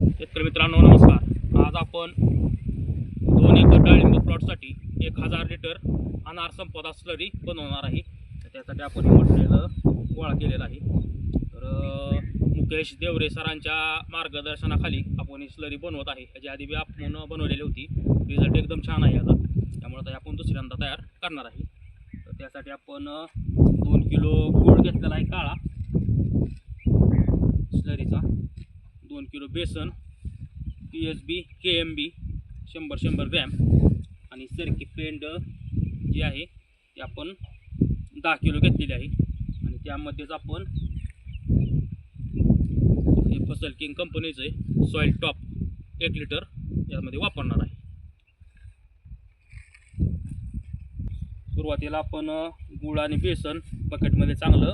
शेतकरी मित्रांनो नमस्कार. आज आपण 2 एकर डाळिंब प्लॉटसाठी 1000 लिटर अनार संपदा स्लरी बनवणार आहे. तर त्यासाठी आपण हे मटेरियल गोळा केलेलं आहे. तर मुकेश देवरे सरांच्या मार्गदर्शनाखाली आपण ही स्लरी बनवत आहे. याच्या आधी बी आपण बनवलेली होती. रिझल्ट एकदम छान आहे याचा. त्यामुळे आता आपण दुसऱ्यांदा तयार करणार आहे. तर त्यासाठी आपण 2 किलो गूळ घेतलेला आहे काळा स्लरीचा, 2 किलो बेसन, PSB KMB 100 ग्रॅम आणि सरकी पेंड जी आहे ती आपण 10 किलो घेतलेली आहे. आणि त्यामध्येच आपण हे फसल किंग कंपनीचं आहे सॉईल टॉप 1 लिटर यामध्ये वापरणार आहे. सुरुवातीला आपण गूळ आणि बेसन बकेटमध्ये चांगलं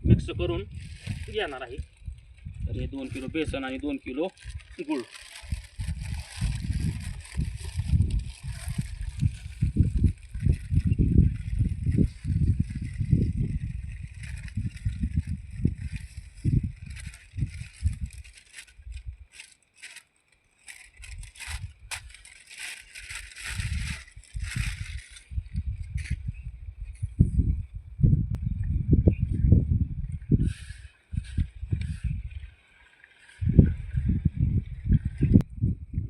मिक्स करून घेणार आहे. तर हे 2 किलो बेसन आणि 2 किलो गूळ.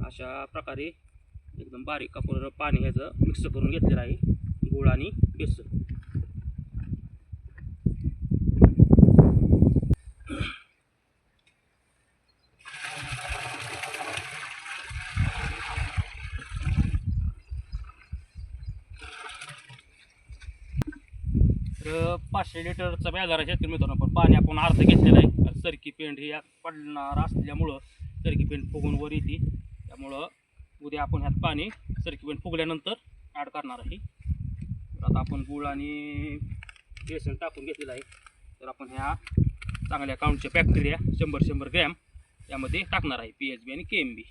अशा प्रकारे एकदम बारीक आपण पाणी ह्याचं मिक्स करून घेतलेलं आहे गूळ आणि बेसन. तर 500 लिटरचा बाजार आहे शेतकरी मित्रांनो. पण पाणी आपण अर्ध घेतलेलं आहे. सरकी पेंट हे यात पडणार असल्यामुळं सरकी पेंट फुगून वर येते. त्यामुळं उद्या आपण ह्यात पाणी सरकी पेंट फुगल्यानंतर ॲड करणार आहे. तर आता आपण गूळ आणि बेसन टाकून घेतलेलं आहे. तर आपण ह्या चांगल्या काउंटच्या बॅक्टेरिया 100 ग्रॅम यामध्ये टाकणार आहे, PSB आणि KMB.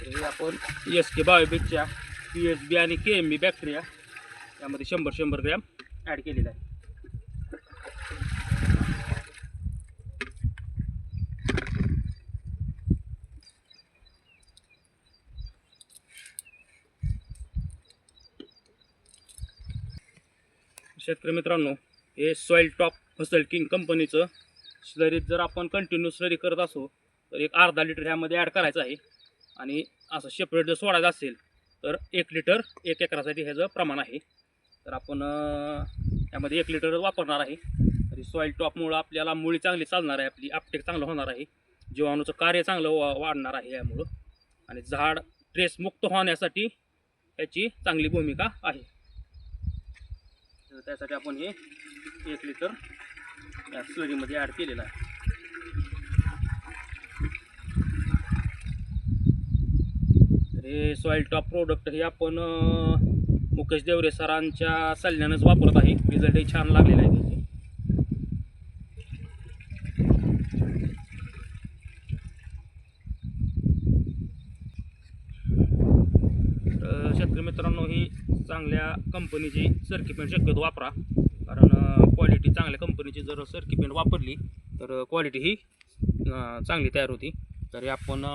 हे आपण SK बायोबेकच्या PSB आणि KMB बॅक्टेरिया यामध्ये 100 ग्रॅम ॲड केलेला आहे. शेतकरी मित्रांनो, हे सॉईल टॉप फसल किंग कंपनीचं स्लरीत जर आपण कंटिन्यू स्लरी करत असो तर एक अर्धा लिटर ह्यामध्ये ॲड करायचं आहे. आणि असं सेपरेट जर सोडायचं असेल तर 1 लिटर 1 एकरासाठी ह्याचं प्रमाण आहे. तर आपण यामध्ये 1 लिटर वापरणार आहे. तरी सॉईल टॉपमुळं आपल्याला मुळी चांगली चालणार आहे, आपली आपटेक चांगलं होणार आहे, जीवाणूचं कार्य चांगलं वाढणार आहे यामुळं. आणि झाड ट्रेसमुक्त होण्यासाठी याची चांगली भूमिका आहे. तर त्यासाठी आपण हे 1 लिटर या स्लरीमध्ये ॲड केलेलं आहे. हे सॉईल टॉप प्रोडक्ट हे आपण मुकेश देवरे सरांच्या सल्ल्यानंच वापरत आहे. रिझल्टही छान लागलेला आहे त्याचे. तर शेतकरी मित्रांनो, ही चांगल्या कंपनीची सरकी पेंट शक्यतो वापरा. कारण क्वालिटी चांगल्या कंपनीची जर सरकी पेंट वापरली तर क्वालिटी ही चांगली तयार होती. तर आपण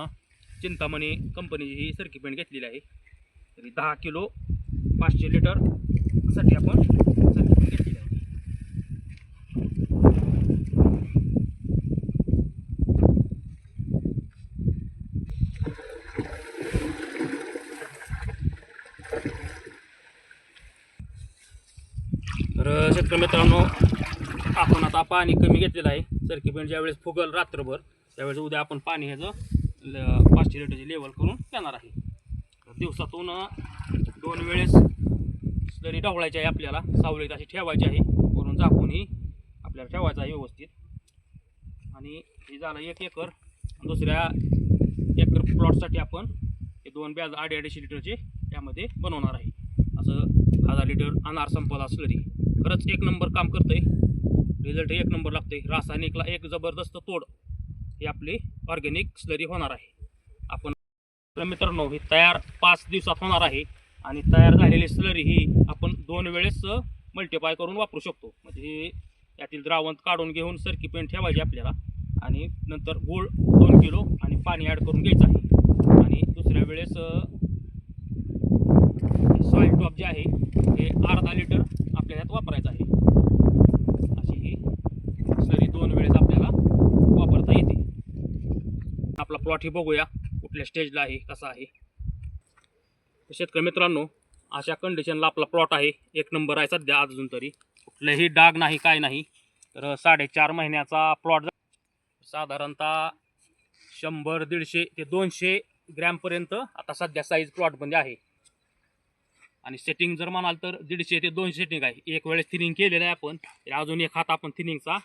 चिंतामणी कंपनीची ही सरकी पेंट घेतलेली आहे. तरी 10 किलो 500 लिटर साठी आपण सरकी पेंट घेतलेली आहे. तर शेतकरी मित्रांनो, आपण आता पाणी कमी घेतलेलं आहे. सरकी पेंट ज्यावेळेस फुगल रात्रभर त्यावेळेस उद्या आपण पाणी ह्याचं 500 लिटरची लेवल करून देणार आहे. दिवसातून 2 वेळेस स्लरी ढवळायची आहे आपल्याला. सावलीत अशी ठेवायची आहे, वरून झाकूनही आपल्याला ठेवायचं आहे व्यवस्थित. आणि हे झालं 1 एकर. दुसऱ्या एकर प्लॉटसाठी आपण हे 2 बॅग 250 लिटरचे त्यामध्ये बनवणार आहे. असं 1000 लिटर अनार संपदा स्लरी खरंच एक नंबर काम करतंय. रिझल्ट एक नंबर लागतोय. रासायनिकला एक जबरदस्त तोड ही आपली ऑर्गॅनिक स्लरी होणार आहे. आपण तर मित्रांनो ही तयार 5 दिवसात होणार आहे आणि तयार झालेली स्लरी ही आपण 2 वेळेस मल्टिप्लाय करून वापरू शकतो. म्हणजे यातील द्रावण काढून घेऊन सरकी पेंट ठेवायची आपल्याला आणि नंतर गूळ 2 किलो आणि पाणी ॲड करून घ्यायचं आहे. आणि दुसऱ्या वेळेस सॉइल टॉप जे आहे हे अर्धा लिटर आपल्या ह्यात वापरायचं आहे. अशी ही स्लरी 2 वेळेस आपल्याला वापरता येते. आपला प्लॉट ही बघूया कुठल्या स्टेजला आहे कसा आहे. शेतकरी मित्रांनो अशा कंडिशनला आपला प्लॉट आहे. एक नंबर आहे सध्या अजून तरी कुठलेही डाग नाही काय नाही. तर 4.5 महिन्याचा प्लॉट साधारणतः 100-150 ते 200 ग्रॅमपर्यंत आता सध्या साईज प्लॉटमध्ये आहे. आणि सेटिंग जर म्हणाल तर 150 ते 200 सेटिंग आहे. एक वेळेस थिनिंग केलेलं आहे आपण. अजून एक हात आपण थिनिंगचा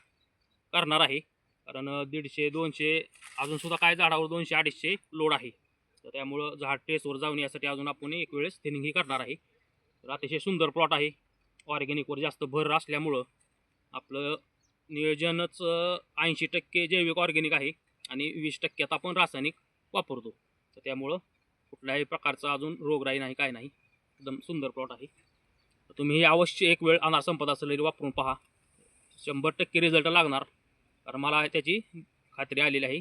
करणार आहे. कारण 150-200 अजूनसुद्धा काय झाडावर 200-250 लोड आहे. तर त्यामुळं झाड टेस्टवर जाऊन यासाठी अजून आपण एक वेळेस थिनिंग ही करणार आहे. तर अतिशय सुंदर प्लॉट आहे. ऑर्गॅनिकवर जास्त भर असल्यामुळं आपलं नियोजनच 80% जैविक ऑर्गॅनिक आहे आणि 20% आपण रासायनिक वापरतो. तर त्यामुळं कुठल्याही प्रकारचा अजून रोगराई नाही काय नाही. एकदम सुंदर प्लॉट आहे. तर तुम्ही अवश्य एक वेळ अनार संपदा स्लरी वापरून पहा. 100% रिझल्ट लागणार. कारण मला त्याची खात्री आलेली आहे.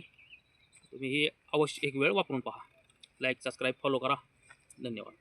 तुम्ही हे अवश्य एक वेळ वापरून पहा. लाईक सबस्क्राईब फॉलो करा. धन्यवाद.